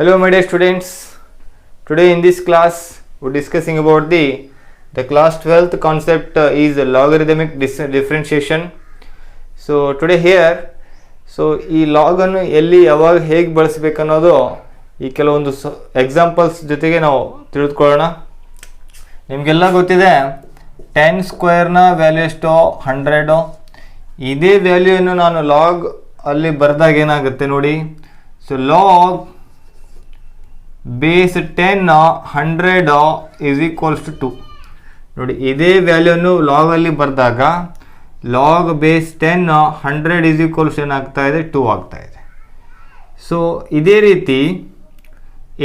Hello my dear students. Today in this class we're discussing about the class 12th concept is logarithmic differentiation. So today here ಈ log ಅನ್ನು ಎಲ್ಲಿ ಯಾವಾಗ ಹೇಗೆ ಬಳಸಬೇಕು ಅನ್ನೋದು ಈ ಕೆಲವೊಂದು ಎಕ್ಸಾಂಪಲ್ಸ್ ಜೊತೆಗೆ ನಾವು ತಿಳಿದುಕೊಳ್ಳೋಣ. ನಿಮಗೆಲ್ಲ ಗೊತ್ತಿದೆ 10 ಸ್ಕ್ವೇರ್ನ ವ್ಯಾಲ್ಯೂ ಎಷ್ಟು 100. ಇದೇ ವ್ಯಾಲ್ಯೂಯನ್ನು ನಾನು ಲಾಗ್ ಅಲ್ಲಿ ಬರೆದಾಗ ಏನಾಗುತ್ತೆ ನೋಡಿ. So log base 10 100 is equals to 2 ನೋಡಿ. ಇದೇ ವ್ಯಾಲ್ಯೂನು ಲಾಗಲ್ಲಿ ಬರೆದಾಗ ಲಾಗ್ ಬೇಸ್ 10 100 ಈಸ್ ಈಕ್ವಲ್ಸ್ ಏನಾಗ್ತಾ ಇದೆ 2 ಆಗ್ತಾ ಇದೆ. ಸೊ ಇದೇ ರೀತಿ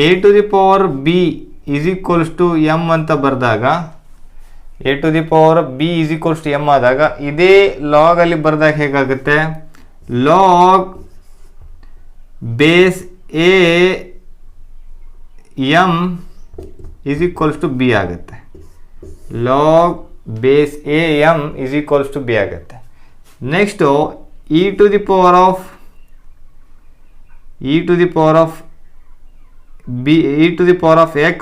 a to the power b is equals to m ಅಂತ ಬರೆದಾಗ a to the power b is equals to m ಆದಾಗ ಇದೇ ಲಾಗಲ್ಲಿ ಬರೆದಾಗ ಹೇಗಾಗುತ್ತೆ, log base a m is equals to b ಆಗುತ್ತೆ. Log base a m is equals to b ಆಗುತ್ತೆ. Next e to the power of x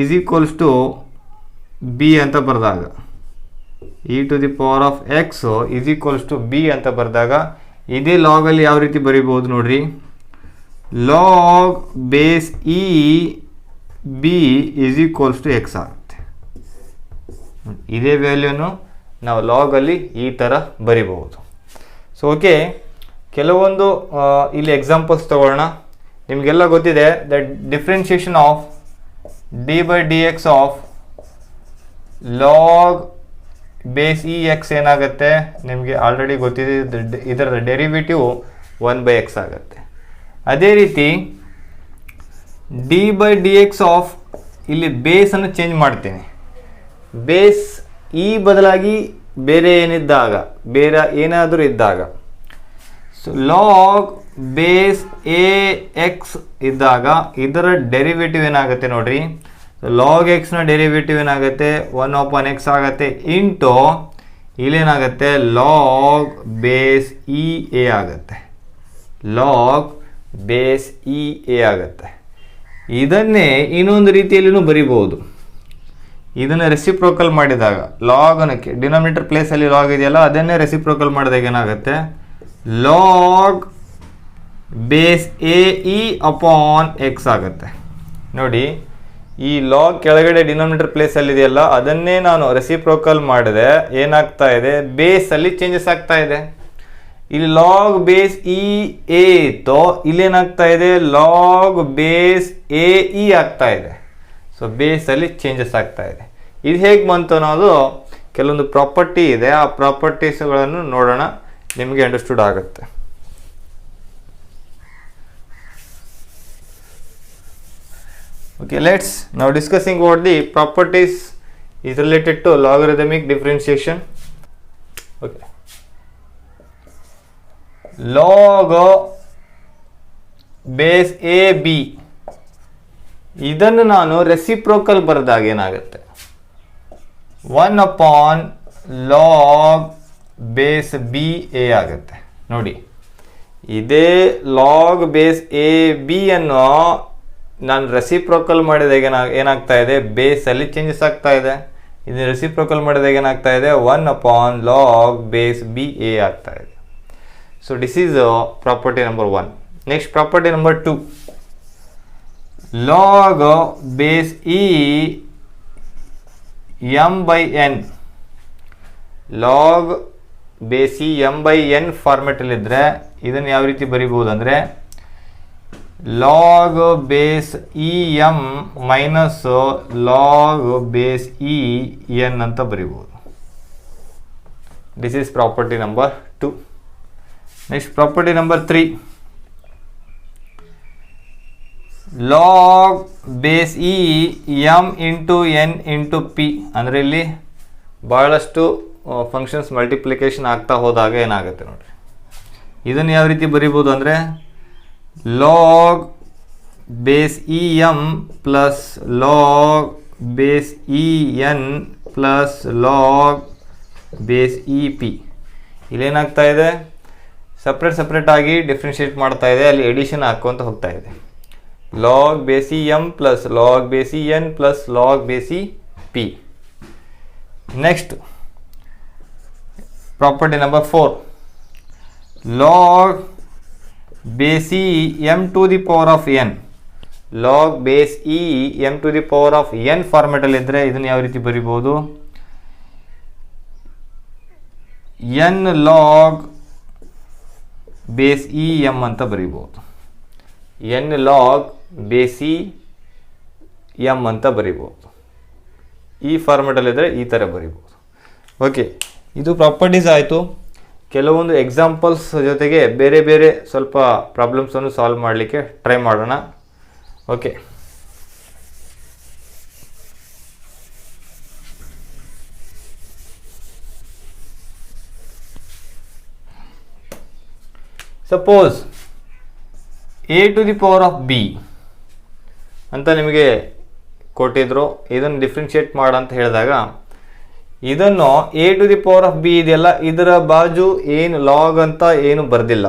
is equals to b ಅಂತ ಬರೆದಾಗ e to the power of x is equals to b ಅಂತ ಬರೆದಾಗ ಇದೇ ಲಾಗಲ್ಲಿ ಯಾವ ರೀತಿ ಬರೀಬೋದು ನೋಡ್ರಿ. Log base e b is equals to x ಆಗುತ್ತೆ. ಇದೇ ವ್ಯಾಲ್ಯೂನು ನಾವು ಲಾಗಲ್ಲಿ ಈ ಥರ ಬರಿಬಹುದು. ಸೊ ಓಕೆ, ಕೆಲವೊಂದು ಇಲ್ಲಿ ಎಕ್ಸಾಂಪಲ್ಸ್ ತಗೊಳ್ಳೋಣ. ನಿಮಗೆಲ್ಲ ಗೊತ್ತಿದೆ the differentiation of d by D X of log base E X ಏನಾಗುತ್ತೆ ನಿಮಗೆ ಆಲ್ರೆಡಿ ಗೊತ್ತಿದೆ. ಇದರ ಡೆರಿವೇಟಿವ್ 1/x ಆಗುತ್ತೆ. ಅದೇ ರೀತಿ D by D X of ಇಲ್ಲಿ ಬೇಸನ್ನು ಚೇಂಜ್ ಮಾಡ್ತೀನಿ. ಬೇಸ್ ಈ ಬದಲಾಗಿ ಬೇರೆ ಏನಾದರೂ ಇದ್ದಾಗ so log base A X ಇದ್ದಾಗ ಇದರ ಡೆರಿವೇಟಿವ್ ಏನಾಗುತ್ತೆ ನೋಡ್ರಿ. ಲಾಗ್ ಎಕ್ಸ್ನ ಡೆರಿವೇಟಿವ್ ಏನಾಗುತ್ತೆ 1/x ಆಗುತ್ತೆ ಇಂಟು ಇಲ್ಲೇನಾಗುತ್ತೆ ಲಾಗ್ ಬೇಸ್ ಇ ಎ ಆಗುತ್ತೆ. ಲಾಗ್ ಬೇಸ್ ಇ ಎ ಆಗುತ್ತೆ. ಇದನ್ನೇ ಇನ್ನೊಂದು ರೀತಿಯಲ್ಲಿನೂ ಬರಿಬಹುದು. ಇದನ್ನು ರೆಸಿಪ್ರೋಕಲ್ ಮಾಡಿದಾಗ ಲಾಗ್ ಅನ್ನಕ್ಕೆ ಡಿನಾಮಿನೇಟರ್ ಪ್ಲೇಸಲ್ಲಿ ಲಾಗ್ ಇದೆಯಲ್ಲ ಅದನ್ನೇ ರೆಸಿಪ್ರೋಕಲ್ ಮಾಡಿದಾಗ ಏನಾಗುತ್ತೆ log base A E upon X ಆಗುತ್ತೆ. ನೋಡಿ, ಈ ಲಾಗ್ ಕೆಳಗಡೆ ಡಿನಾಮಿನೇಟರ್ ಪ್ಲೇಸಲ್ಲಿ ಇದೆಯಲ್ಲ ಅದನ್ನೇ ನಾನು ರೆಸಿಪ್ರೋಕಲ್ ಮಾಡಿದೆ ಏನಾಗ್ತಾ ಇದೆ ಬೇಸಲ್ಲಿ ಚೇಂಜಸ್ ಆಗ್ತಾ ಇದೆ. ಇಲ್ಲಿ ಲಾಗ್ ಬೇಸ್ ಇ ಎ ಇತ್ತು, ಇಲ್ಲೇನಾಗ್ತಾ ಇದೆ ಲಾಗ್ ಬೇಸ್ ಎ ಇ ಆಗ್ತಾ ಇದೆ. ಸೊ ಬೇಸಲ್ಲಿ ಚೇಂಜಸ್ ಆಗ್ತಾ ಇದೆ. ಇದು ಹೇಗೆ ಬಂತು ಅನ್ನೋದು ಕೆಲವೊಂದು ಪ್ರಾಪರ್ಟಿ ಇದೆ, ಆ ಪ್ರಾಪರ್ಟೀಸ್ಗಳನ್ನು ನೋಡೋಣ, ನಿಮಗೆ ಅಂಡರ್ಸ್ಟುಡ್ ಆಗುತ್ತೆ. Okay, let's now discussing about the properties is related to logarithmic differentiation. Okay, log base A B ಇದನ್ನು ನಾನು ರೆಸಿಪ್ರೋಕಲ್ ಬರೆದಾಗ ಏನಾಗುತ್ತೆ 1/log ಬೇಸ್ ಬಿ ಎ ಆಗುತ್ತೆ. ನೋಡಿ, ಇದೇ ಲಾಗ್ ಬೇಸ್ ಎ ಬಿ ಅನ್ನು ನಾನು ರೆಸಿಪ್ರೋಕಲ್ ಮಾಡಿದಾಗ ಏನಾಗ್ತಾ ಇದೆ ಬೇಸಲ್ಲಿ ಚೇಂಜಸ್ ಆಗ್ತಾ ಇದೆ. ಇದನ್ನು ರೆಸಿಪ್ರೋಕಲ್ ಮಾಡಿದಾಗ ಏನಾಗ್ತಾ ಇದೆ 1/log ಬೇಸ್ ಬಿ ಎ ಆಗ್ತಾ ಇದೆ. So this is property number 1. Next property number 2, log base E M by N. Log base E M by N ಫಾರ್ಮೆಟಲ್ಲಿದ್ದರೆ ಇದನ್ನು ಯಾವ ರೀತಿ ಬರಿಬೋದು ಅಂದರೆ log base E M minus log base E N ಅಂತ ಬರಿಬೋದು. This is property number 2. Next property number 3, log base E M into N into P. ಅಂದರೆ ಇಲ್ಲಿ ಭಾಳಷ್ಟು ಫಂಕ್ಷನ್ಸ್ ಮಲ್ಟಿಪ್ಲಿಕೇಶನ್ ಆಗ್ತಾ ಹೋದಾಗ ಏನಾಗುತ್ತೆ ನೋಡ್ರಿ. ಇದನ್ನು ಯಾವ ರೀತಿ ಬರಿಬೋದು ಅಂದರೆ log base E M plus log base E N plus log base E P. ಇಲ್ಲೇನಾಗ್ತಾ ಇದೆ ಸಪ್ರೇಟ್ ಆಗಿ ಡಿಫ್ರೆನ್ಷಿಯೇಟ್ ಮಾಡ್ತಾ ಇದೆ, ಅಲ್ಲಿ ಎಡಿಷನ್ ಹಾಕ್ಕೊಂತ ಹೋಗ್ತಾ ಇದೆ. Log base E M plus log base E N plus log base E P. Next property number 4, log base E M to the power of N. Log base E M to the power of N ಫಾರ್ಮೆಟಲ್ಲಿ ಇದ್ದರೆ ಇದನ್ನು ಯಾವ ರೀತಿ ಬರಿಬೋದು? N log base E M ಅಂತ ಬರಿಬೋದು. N log base E M ಅಂತ ಬರಿಬೋದು. ಈ ಫಾರ್ಮೆಟಲ್ಲಿದ್ದರೆ ಈ ಥರ ಬರಿಬೋದು. ಓಕೆ, ಇದು ಪ್ರಾಪರ್ಟೀಸ್ ಆಯಿತು. ಕೆಲವೊಂದು ಎಕ್ಸಾಂಪಲ್ಸ್ ಜೊತೆಗೆ ಬೇರೆ ಬೇರೆ ಸ್ವಲ್ಪ ಪ್ರಾಬ್ಲಮ್ಸನ್ನು ಸಾಲ್ವ್ ಮಾಡಲಿಕ್ಕೆ ಟ್ರೈ ಮಾಡೋಣ. Okay, suppose a to the power of B ಅಂತ ನಿಮಗೆ ಕೊಟ್ಟಿದ್ರು, ಇದನ್ನು ಡಿಫ್ರೆನ್ಷಿಯೇಟ್ ಮಾಡ ಅಂತ ಹೇಳಿದಾಗ ಇದನ್ನು a to the power of b ಇದೆಯಲ್ಲ, ಇದರ ಬಾಜು ಏನು ಲಾಗ್ ಅಂತ ಏನು ಬರೆದಿಲ್ಲ,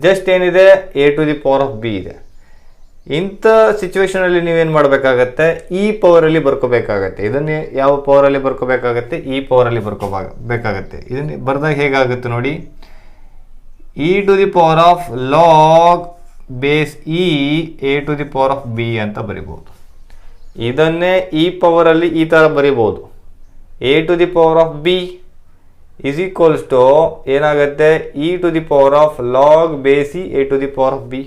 ಜಸ್ಟ್ ಏನಿದೆ a to the power of b ಇದೆ. ಇಂಥ ಸಿಚುವೇಶನಲ್ಲಿ ನೀವೇನು ಮಾಡಬೇಕಾಗತ್ತೆ? ಈ ಪವರಲ್ಲಿ ಬರ್ಕೋಬೇಕಾಗತ್ತೆ. ಇದನ್ನು ಯಾವ ಪವರಲ್ಲಿ ಬರ್ಕೋಬೇಕಾಗತ್ತೆ? ಈ ಪವರಲ್ಲಿ ಬರ್ಕೋಬೇಕಾಗತ್ತೆ. ಇದನ್ನು ಬರೆದಾಗ ಹೇಗಾಗುತ್ತೆ ನೋಡಿ, E to the power of log base E A to the power of B ಅಂತ ಬರಿಬೋದು. ಇದನ್ನೇ ಈ ಪವರಲ್ಲಿ ಈ ಥರ ಬರಿಬೋದು. A to the power of B is equals to ಏನಾಗುತ್ತೆ? E to the power of log base E A to the power of B.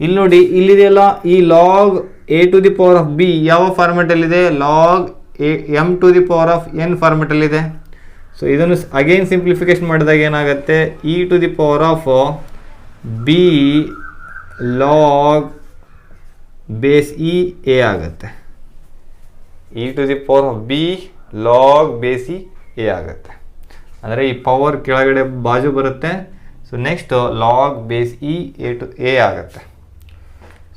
ಇಲ್ಲಿ ನೋಡಿ, ಇಲ್ಲಿದೆಯಲ್ಲ ಈ log A to the power of B ಯಾವ ಫಾರ್ಮೆಟಲ್ಲಿದೆ? Log M to the power of N ಫಾರ್ಮೆಟಲ್ಲಿದೆ. So ಇದನ್ನು again simplification ಮಾಡಿದಾಗ ಏನಾಗುತ್ತೆ? E to the power of B log base E A ಆಗುತ್ತೆ. E to the power of B log base E A ಆಗುತ್ತೆ. ಅಂದರೆ ಈ power ಕೆಳಗಡೆ ಬಾಜು ಬರುತ್ತೆ. So next log base E A to A ಆಗುತ್ತೆ.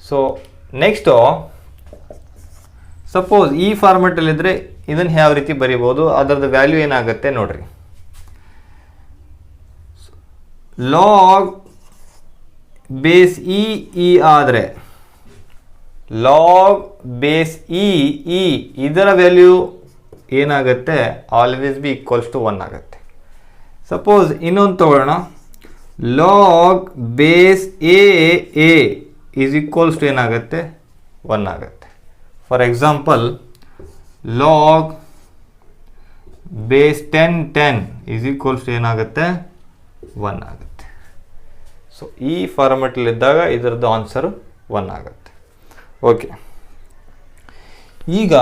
ಸೊ ನೆಕ್ಸ್ಟು ಸಪೋಸ್ ಈ ಫಾರ್ಮೆಟಲ್ಲಿದ್ದರೆ ಇದನ್ನು ಯಾವ ರೀತಿ ಬರಿಬೋದು? ಅದರದ್ದು ವ್ಯಾಲ್ಯೂ ಏನಾಗುತ್ತೆ ನೋಡ್ರಿ. ಲಾಗ್ ಬೇಸ್ ಇ ಇ ಆದರೆ ಲಾಗ್ ಬೇಸ್ ಇ ಇ ಇದರ ವ್ಯಾಲ್ಯೂ ಏನಾಗುತ್ತೆ? ಆಲ್ವೇಸ್ ಬಿ ಈಕ್ವಲ್ಸ್ ಟು 1 ಆಗುತ್ತೆ. ಸಪೋಸ್ ಇನ್ನೊಂದು ತಗೊಳ್ಳೋಣ, log base a a is equals to ಏನಾಗುತ್ತೆ? 1 ಆಗುತ್ತೆ. For example log base 10 is equals to ಏನಾಗುತ್ತೆ? 1 ಆಗುತ್ತೆ. ಸೊ ಈ ಫಾರ್ಮೆಟಲ್ಲಿದ್ದಾಗ ಇದರದ್ದು ಆನ್ಸರು 1 ಆಗುತ್ತೆ. ಓಕೆ, ಈಗ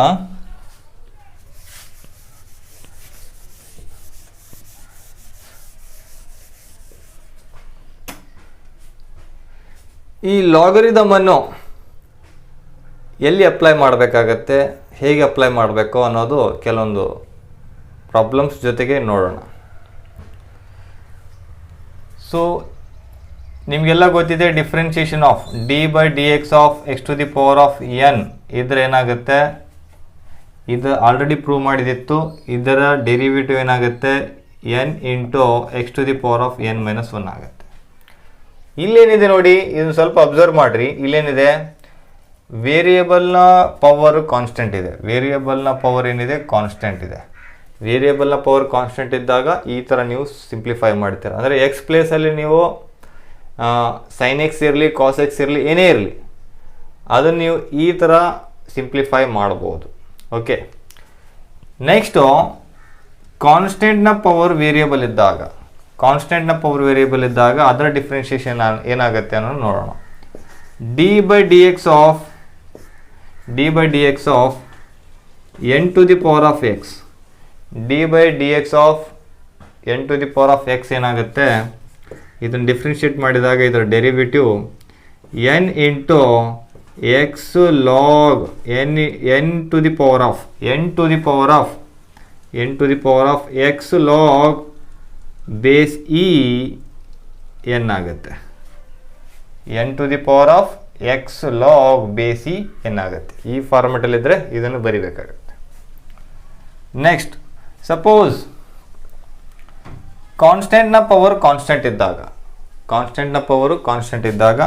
ಈ ಲಾಗರಿದಮ್ ಅನ್ನು ಎಲ್ಲಿ ಅಪ್ಲೈ ಮಾಡಬೇಕಾಗತ್ತೆ, ಹೇಗೆ ಅಪ್ಲೈ ಮಾಡಬೇಕು ಅನ್ನೋದು ಕೆಲವೊಂದು ಪ್ರಾಬ್ಲಮ್ಸ್ ಜೊತೆಗೆ ನೋಡೋಣ. ಸೊ ನಿಮಗೆಲ್ಲ ಗೊತ್ತಿದೆ differentiation of d by D X of x to the power of n ಇದ್ರೆ ಏನಾಗುತ್ತೆ? ಇದು ಆಲ್ರೆಡಿ ಪ್ರೂವ್ ಮಾಡಿದಿತ್ತು. ಇದರ ಡೆರಿವೇಟಿವ್ ಏನಾಗುತ್ತೆ? N into x to the power of n minus 1 ಆಗುತ್ತೆ. ಇಲ್ಲೇನಿದೆ ನೋಡಿ, ಇದನ್ನು ಸ್ವಲ್ಪ ಅಬ್ಸರ್ವ್ ಮಾಡಿರಿ. ಇಲ್ಲೇನಿದೆ? ವೇರಿಯೇಬಲ್ನ ಪವರ್ ಕಾನ್ಸ್ಟೆಂಟ್ ಇದೆ. ವೇರಿಯೇಬಲ್ನ ಪವರ್ ಏನಿದೆ? ಕಾನ್ಸ್ಟೆಂಟ್ ಇದೆ. ವೇರಿಯೇಬಲ್ನ ಪವರ್ ಕಾನ್ಸ್ಟೆಂಟ್ ಇದ್ದಾಗ ಈ ಥರ ನೀವು ಸಿಂಪ್ಲಿಫೈ ಮಾಡ್ತೀರ. ಅಂದರೆ ಎಕ್ಸ್ ಪ್ಲೇಸಲ್ಲಿ ನೀವು ಸೈನ್ ಎಕ್ಸ್ ಇರಲಿ, ಕಾಸ್ ಎಕ್ಸ್ ಇರಲಿ, ಏನೇ ಇರಲಿ ಅದನ್ನು ನೀವು ಈ ಥರ ಸಿಂಪ್ಲಿಫೈ ಮಾಡ್ಬೋದು. ಓಕೆ, ನೆಕ್ಸ್ಟು ಕಾನ್ಸ್ಟೆಂಟ್ನ ಪವರ್ ವೇರಿಯೇಬಲ್ ಇದ್ದಾಗ ಅದರ ಡಿಫ್ರೆನ್ಷಿಯೇಷನ್ ಏನಾಗುತ್ತೆ ಅನ್ನೋದು ನೋಡೋಣ. D by D X of N to the power of X, D by D X of N to the power of X ಏನಾಗುತ್ತೆ? ಇದನ್ನು ಡಿಫ್ರೆನ್ಷಿಯೇಟ್ ಮಾಡಿದಾಗ ಇದರ derivative N into X log N to the power of X log base E N ಆಗುತ್ತೆ. N to the power of X log base E N ಆಗುತ್ತೆ. ಈ ಫಾರ್ಮೆಟಲ್ಲಿದ್ದರೆ ಇದನ್ನು ಬರಿಬೇಕಾಗುತ್ತೆ. ನೆಕ್ಸ್ಟ್ ಸಪೋಸ್ ಕಾನ್ಸ್ಟೆಂಟ್ನ ಪವರ್ ಕಾನ್ಸ್ಟೆಂಟ್ ಇದ್ದಾಗ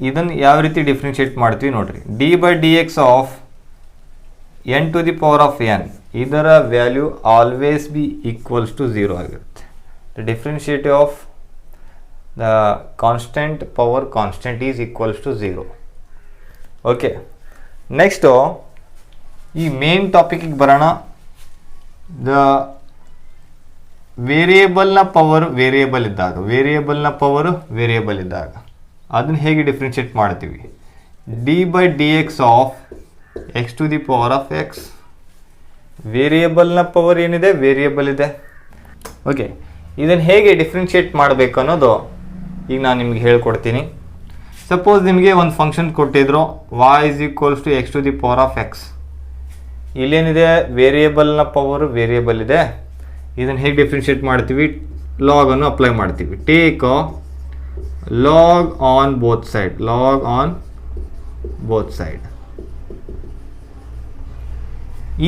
ಇದನ್ನು ಯಾವ ರೀತಿ ಡಿಫ್ರೆನ್ಷಿಯೇಟ್ ಮಾಡ್ತೀವಿ ನೋಡ್ರಿ. D by D X of N to the power of N, ಇದರ value always be equals to 0 ಆಗಿರುತ್ತೆ. The differentiative of the constant power constant is equals to 0. Okay, next ಈ main ಟಾಪಿಕ್ಕಿಗೆ ಬರೋಣ. ದ ವೇರಿಯೇಬಲ್ನ power variable ಇದ್ದಾಗ ಅದನ್ನು ಹೇಗೆ differentiate ಮಾಡ್ತೀವಿ? D by D X of x to the power of x. ವೇರಿಯೇಬಲ್ನ ಪವರ್ ಏನಿದೆ, ವೇರಿಯೇಬಲ್ ಇದೆ. ಓಕೆ, ಇದನ್ನು ಹೇಗೆ ಡಿಫ್ರೆನ್ಷಿಯೇಟ್ ಮಾಡಬೇಕು ಅನ್ನೋದು ಈಗ ನಾನು ನಿಮ್ಗೆ ಹೇಳ್ಕೊಡ್ತೀನಿ. ಸಪೋಸ್ ನಿಮಗೆ ಒಂದು ಫಂಕ್ಷನ್ ಕೊಟ್ಟಿದ್ರು y is equals to x to the power of x. ಇಲ್ಲೇನಿದೆ, ವೇರಿಯೇಬಲ್ನ ಪವರ್ ವೇರಿಯೇಬಲ್ ಇದೆ. ಇದನ್ನು ಹೇಗೆ ಡಿಫ್ರೆನ್ಷಿಯೇಟ್ ಮಾಡ್ತೀವಿ? ಲಾಗನ್ನು ಅಪ್ಲೈ ಮಾಡ್ತೀವಿ. Take log on both side.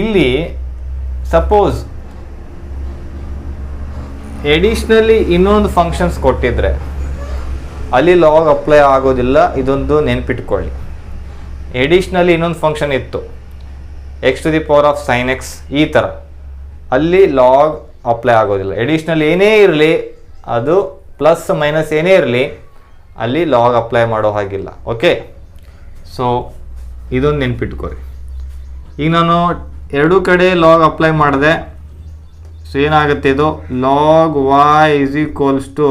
ಇಲ್ಲಿ ಸಪೋಸ್ ಎಡಿಷ್ನಲಿ ಇನ್ನೊಂದು ಫಂಕ್ಷನ್ಸ್ ಕೊಟ್ಟಿದ್ರೆ ಅಲ್ಲಿ ಲಾಗ್ ಅಪ್ಲೈ ಆಗೋದಿಲ್ಲ. ಇದೊಂದು ನೆನ್ಪಿಟ್ಕೊಳ್ಳಿ. ಎಡಿಷ್ನಲಿ ಇನ್ನೊಂದು ಫಂಕ್ಷನ್ ಇತ್ತು, x to the power of sine x, ಈ ಥರ, ಅಲ್ಲಿ ಲಾಗ್ ಅಪ್ಲೈ ಆಗೋದಿಲ್ಲ. ಎಡಿಷ್ನಲ್ ಏನೇ ಇರಲಿ, ಅದು ಪ್ಲಸ್ ಮೈನಸ್ ಏನೇ ಇರಲಿ, ಅಲ್ಲಿ ಲಾಗ್ ಅಪ್ಲೈ ಮಾಡೋ ಹಾಗಿಲ್ಲ. ಓಕೆ, ಸೊ ಇದೊಂದು ನೆನ್ಪಿಟ್ಕೊರಿ. ಈಗ ನಾನು ಎರಡೂ ಕಡೆ ಲಾಗ್ ಅಪ್ಲೈ ಮಾಡಿದೆ. ಸೊ ಏನಾಗುತ್ತೆ, ಇದು log y is equals to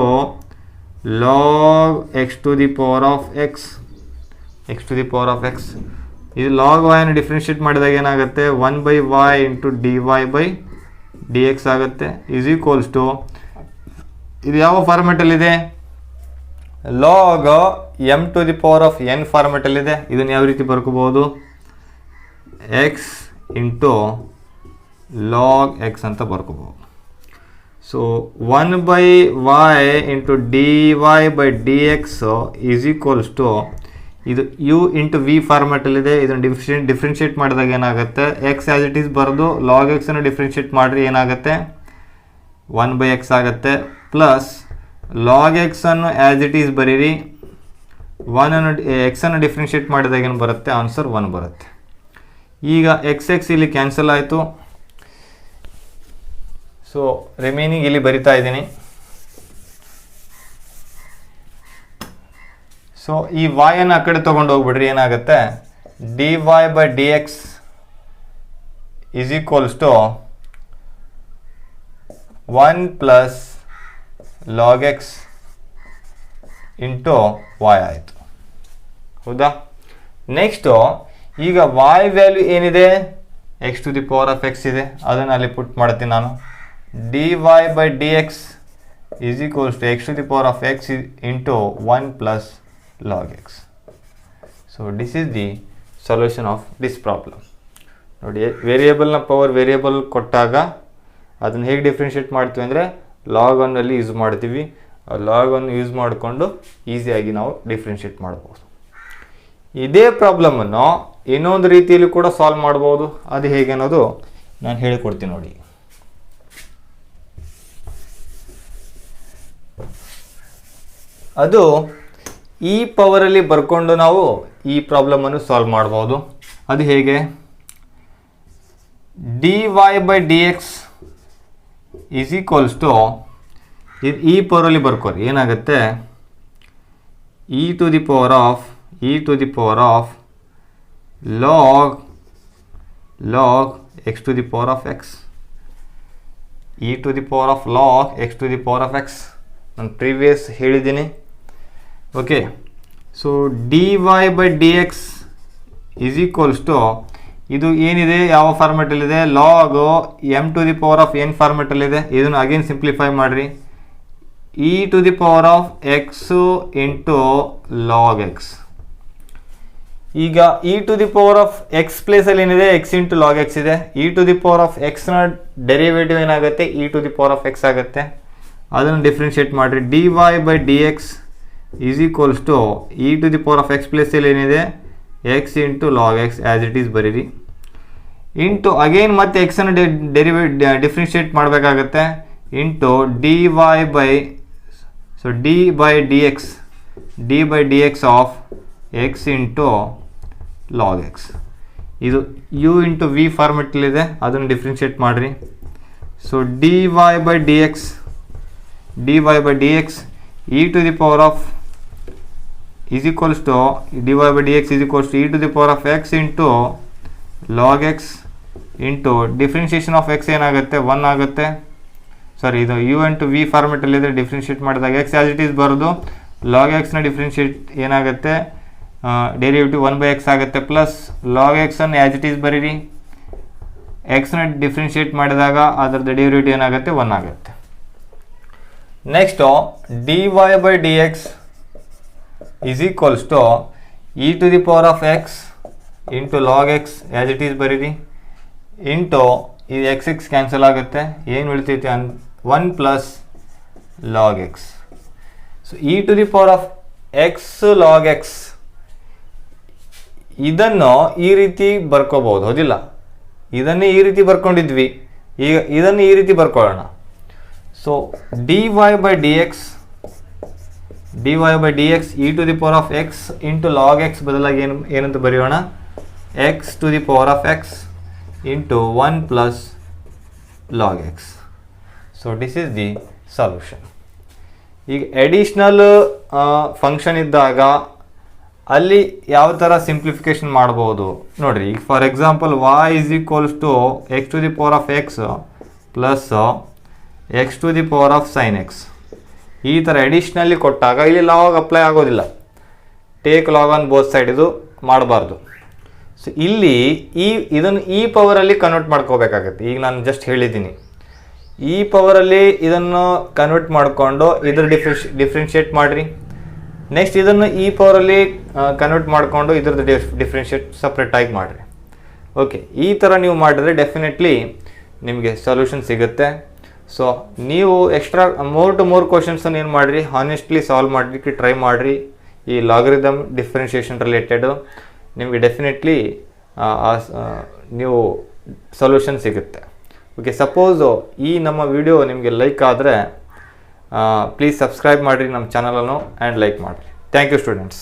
log x to the power of x. ಇದು ಲಾಗ್ y ಅನ್ನು ಡಿಫ್ರೆನ್ಷಿಯೇಟ್ ಮಾಡಿದಾಗ ಏನಾಗುತ್ತೆ, 1/y into dy by D x ಆಗುತ್ತೆ. ಈಸ್ ಈಕ್ವಲ್ಸ್ ಟು, ಇದು ಯಾವ ಫಾರ್ಮೆಟಲ್ಲಿದೆ? Log M to the power of N ಫಾರ್ಮೆಟಲ್ಲಿದೆ. ಇದನ್ನು ಯಾವ ರೀತಿ ಬರ್ಕೋಬಹುದು? ಎಕ್ಸ್ ಇಂಟು ಲಾಗ್ ಎಕ್ಸ್ ಅಂತ ಬರ್ಕೋಬಹುದು. So 1/y into d y by D x is equals to, ಇದು ಯು ಇಂಟು ವಿ ಫಾರ್ಮೆಟಲ್ಲಿದೆ. ಇದನ್ನು ಡಿಫ್ರೆನ್ಷಿಯೇಟ್ ಮಾಡಿದಾಗ ಏನಾಗುತ್ತೆ, ಎಕ್ಸ್ ಆ್ಯಸ್ ಇಟ್ ಈಸ್ ಬರೆದು ಲಾಗ್ ಎಕ್ಸನ್ನು ಡಿಫ್ರೆನ್ಷಿಯೇಟ್ ಮಾಡಿರಿ, ಏನಾಗುತ್ತೆ 1/x ಆಗುತ್ತೆ. ಪ್ಲಸ್ ಲಾಗ್ ಎಕ್ಸನ್ನು ಆ್ಯಸ್ ಇಟ್ ಈಸ್ ಬರೀರಿ, ಎಕ್ಸನ್ನು ಡಿಫ್ರೆನ್ಷಿಯೇಟ್ ಮಾಡಿದಾಗ ಏನು ಬರುತ್ತೆ, ಆನ್ಸರ್ 1 ಬರುತ್ತೆ. ಈಗ ಎಕ್ಸ್ ಇಲ್ಲಿ ಕ್ಯಾನ್ಸಲ್ ಆಯಿತು. ಸೊ ರಿಮೈನಿಂಗ್ ಇಲ್ಲಿ ಬರಿತಾ ಇದ್ದೀನಿ. ಸೊ ಈ y ಅನ್ನು ಆ ಕಡೆ ತೊಗೊಂಡು ಹೋಗ್ಬಿಡ್ರಿ, ಏನಾಗುತ್ತೆ, d y by D x is equals to 1 plus log x into y ಆಯಿತು. ಹೌದಾ? ನೆಕ್ಸ್ಟು ಈಗ y ವ್ಯಾಲ್ಯೂ ಏನಿದೆ, x to the power of x ಇದೆ, ಅದನ್ನು ಅಲ್ಲಿ ಪುಟ್ ಮಾಡ್ತೀನಿ ನಾನು. D y by D x is equals to x to the power of x into 1 plus log x. So this is the solution of this problem. ನೋಡಿ, ವೇರಿಯೇಬಲ್ನ power variable ಕೊಟ್ಟಾಗ ಅದನ್ನು ಹೇಗೆ ಡಿಫ್ರೆನ್ಷಿಯೇಟ್ ಮಾಡ್ತೀವಿ ಅಂದರೆ ಲಾಗನ್ನಲ್ಲಿ ಯೂಸ್ ಮಾಡ್ತೀವಿ. ಆ ಲಾಗನ್ನು ಯೂಸ್ ಮಾಡಿಕೊಂಡು ಈಸಿಯಾಗಿ ನಾವು ಡಿಫ್ರೆನ್ಷಿಯೇಟ್ ಮಾಡ್ಬೋದು. ಇದೇ ಪ್ರಾಬ್ಲಮನ್ನು ಇನ್ನೊಂದು ರೀತಿಯಲ್ಲಿ ಕೂಡ ಸಾಲ್ವ್ ಮಾಡ್ಬೋದು. ಅದು ಹೇಗೆ ಅನ್ನೋದು ನಾನು ಹೇಳಿಕೊಡ್ತೀನಿ ನೋಡಿ. ಅದು ಈ ಪವರಲ್ಲಿ ಬರ್ಕೊಂಡು ನಾವು ಈ ಪ್ರಾಬ್ಲಮನ್ನು ಸಾಲ್ವ್ ಮಾಡ್ಬೋದು. ಅದು ಹೇಗೆ, d y by D x is equals to, ಇದು ಈ ಪವರಲ್ಲಿ ಬರ್ಕೋರಿ, ಏನಾಗುತ್ತೆ, E to the power of log x to the power of x. E to the power of log x to the power of x ನಾನು previous ಹೇಳಿದ್ದೀನಿ. Okay, so d y by D x is equals to, ಇದು ಏನಿದೆ, ಯಾವ ಫಾರ್ಮೆಟಲ್ಲಿದೆ, log M to the power of N ಫಾರ್ಮೆಟಲ್ಲಿದೆ. ಇದನ್ನು again simplify ಮಾಡಿರಿ, E to the power of x into log x. ಈಗ e to the power of x ಪ್ಲೇಸಲ್ಲಿ ಏನಿದೆ, ಎಕ್ಸ್ ಇಂಟು ಲಾಗ್ ಎಕ್ಸ್ ಇದೆ. E to the power of ಎಕ್ಸ್ನ derivative ಏನಾಗುತ್ತೆ, E to the power of x ಆಗುತ್ತೆ. ಅದನ್ನು differentiate ಮಾಡಿರಿ, d y by D x is equals to e to the power of x ಪ್ಲೇಸಲ್ಲಿ ಏನಿದೆ, x into log x as it is ಬರೀರಿ, into again ಮತ್ತೆ ಎಕ್ಸನ್ನು differentiate ಮಾಡಬೇಕಾಗತ್ತೆ. Into dy by dx of x into log x. ಇದು u into v ಫಾರ್ಮೆಟಲ್ಲಿದೆ, ಅದನ್ನು differentiate ಮಾಡಿರಿ. So dy by dx e to the power of is equals to dy by dx is equals to e to the power of x into log x into differentiation of x ಏನಾಗುತ್ತೆ 1 ಆಗುತ್ತೆ. ಸಾರಿ, ಇದು u into v ಫಾರ್ಮೆಟಲ್ಲಿದೆ, differentiate ಮಾಡಿದಾಗ x as it is ಬರೋದು. log x ನ differentiate ಏನಾಗುತ್ತೆ, derivative 1/x ಆಗುತ್ತೆ. Plus log X ಅನ್ನು as it is ಬರೀರಿ. ಎಕ್ಸ್ನ ಡಿಫ್ರೆನ್ಷಿಯೇಟ್ ಮಾಡಿದಾಗ ಅದರದ್ದು ಡೆರಿವೇಟಿವ್ ಏನಾಗುತ್ತೆ 1 ಆಗುತ್ತೆ. Next dy by dx is equals to e to the power of x into log x as it is ಬರೀರಿ. ಇಂಟು ಇದು x ಕ್ಯಾನ್ಸಲ್ ಆಗುತ್ತೆ, ಏನು ಉಳಿತೈತಿ 1 plus log x. So e to the power of x log x ಇದನ್ನು ಈ ರೀತಿ ಬರ್ಕೋಬಹುದು, ಹೌದಿಲ್ಲ? ಇದನ್ನೇ ಈ ರೀತಿ ಬರ್ಕೊಂಡಿದ್ವಿ, ಈಗ ಇದನ್ನು ಈ ರೀತಿ ಬರ್ಕೊಳ್ಳೋಣ. So dy by dx e to the power of x into log x ಬದಲಾಗಿ ಏನಂತ ಬರೆಯೋಣ, x to the power of x into 1 plus log x. So this is the solution. ಈಗ ಎಡಿಷ್ನಲ್ ಫಂಕ್ಷನ್ ಇದ್ದಾಗ ಅಲ್ಲಿ ಯಾವ ಥರ ಸಿಂಪ್ಲಿಫಿಕೇಶನ್ ಮಾಡ್ಬೋದು ನೋಡಿರಿ. ಈಗ for example y is equals to x to the power of x plus x to the power of sin x. ಈ ಥರ ಎಡಿಷ್ನಲಿ ಕೊಟ್ಟಾಗ ಇಲ್ಲಿ ಲಾಗ್ ಅಪ್ಲೈ ಆಗೋದಿಲ್ಲ, take log on both side ಇದು ಮಾಡಬಾರ್ದು. ಸೊ ಇಲ್ಲಿ ಇದನ್ನು ಈ ಪವರಲ್ಲಿ ಕನ್ವರ್ಟ್ ಮಾಡ್ಕೋಬೇಕಾಗತ್ತೆ. ಈಗ ನಾನು ಜಸ್ಟ್ ಹೇಳಿದ್ದೀನಿ, ಈ ಪವರಲ್ಲಿ ಇದನ್ನು ಕನ್ವರ್ಟ್ ಮಾಡಿಕೊಂಡು ಇದ್ರ ಡಿಫ್ರೆನ್ಷಿಯೇಟ್ ಮಾಡಿರಿ. ನೆಕ್ಸ್ಟ್ ಇದನ್ನು ಈ ಪವರಲ್ಲಿ ಕನ್ವರ್ಟ್ ಮಾಡಿಕೊಂಡು ಇದ್ರದ್ದು ಡಿಫ್ರೆನ್ಷಿಯೇಟ್ ಸಪ್ರೇಟಾಗಿ ಮಾಡಿರಿ. ಓಕೆ, ಈ ಥರ ನೀವು ಮಾಡಿದ್ರೆ ಡೆಫಿನೆಟ್ಲಿ ನಿಮಗೆ ಸೊಲ್ಯೂಷನ್ ಸಿಗುತ್ತೆ. ಸೊ ನೀವು ಎಕ್ಸ್ಟ್ರಾ ಮೋರ್ ಕ್ವಶನ್ಸನ್ನು ಏನು ಮಾಡಿರಿ, ಹಾನೆಸ್ಟ್ಲಿ ಸಾಲ್ವ್ ಮಾಡಲಿಕ್ಕೆ ಟ್ರೈ ಮಾಡಿರಿ. ಈ ಲಾಗರಿದಮ್ ಡಿಫ್ರೆನ್ಷಿಯೇಷನ್ ರಿಲೇಟೆಡು ನಿಮಗೆ ಡೆಫಿನೆಟ್ಲಿ ನೀವು ಸೊಲ್ಯೂಷನ್ ಸಿಗುತ್ತೆ. ಓಕೆ, ಸಪೋಸು ಈ ನಮ್ಮ ವಿಡಿಯೋ ನಿಮಗೆ ಲೈಕ್ ಆದರೆ ಪ್ಲೀಸ್ ಸಬ್ಸ್ಕ್ರೈಬ್ ಮಾಡಿರಿ ನಮ್ಮ ಚಾನಲನ್ನು ಆ್ಯಂಡ್ ಲೈಕ್ ಮಾಡಿರಿ. Thank you students.